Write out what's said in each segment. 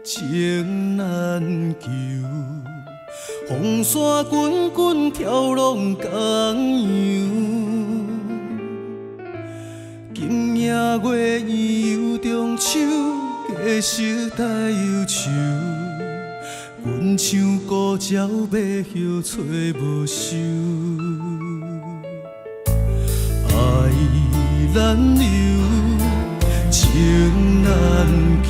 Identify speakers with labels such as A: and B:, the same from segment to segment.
A: 情难求。风沙滚滚，跳浪江洋。今夜月悠中秋，月色带忧愁。阮像孤鸟要歇找无收。爱难留，情难求。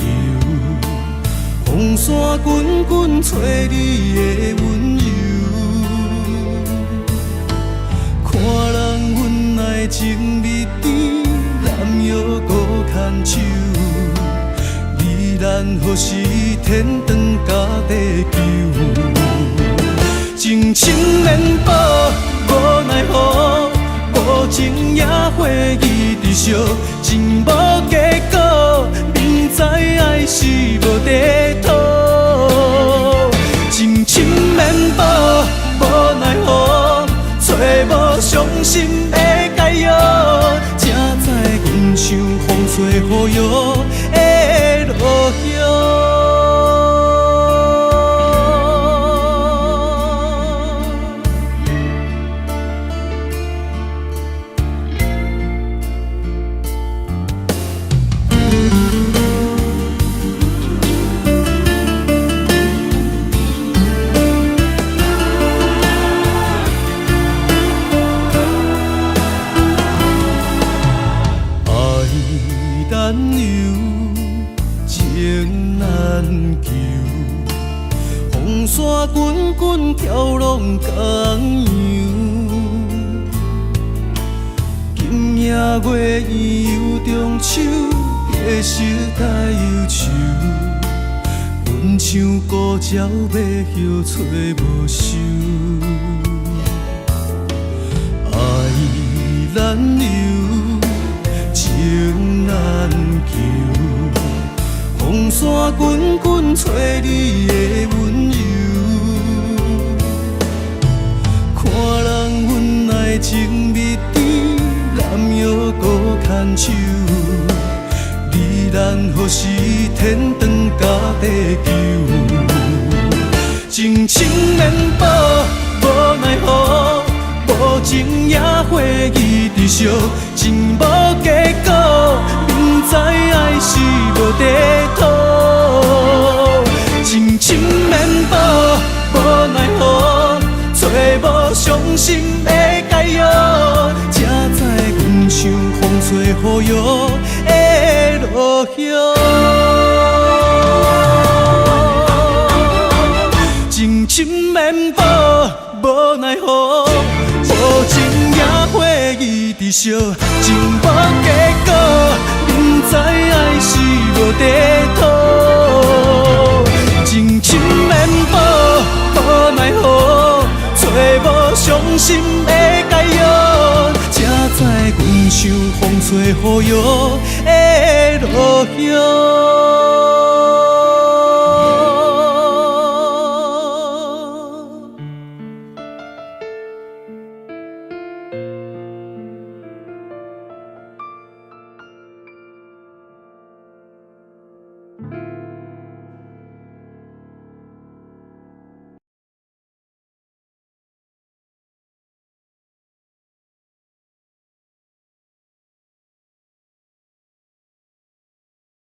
A: 风沙滚滚，找你的温柔。看人阮爱情蜜甜，男友孤牵手。离咱何时天长甲地久？情深绵薄，无奈何。无情也会记伫烧，情无结果，明知爱是无地讨。情深绵薄，无奈何，找无伤心的解药，才知阮像风吹雨摇的落叶。难留，情难求。风沙滚滚，跳浪江洋。今夜月悠中秋，月色带忧愁。阮像孤鸟要歇找无收。爱难留。情难求，风沙滚滚，找你的温柔。看人阮爱情蜜甜，男友孤牵手。离咱何时天长甲地久？情深绵薄，无奈何。无情也会记伫烧，情无结果，明知爱是无地讨。情深绵薄，无奈何，找无伤心的解药，才知阮像风吹雨摇的落叶。情深绵薄，无奈何。无情也会记伫烧，情无结果，明知爱是无地讨。情深绵薄，无奈何，找无伤心的解药，才知阮像风吹雨摇的落叶。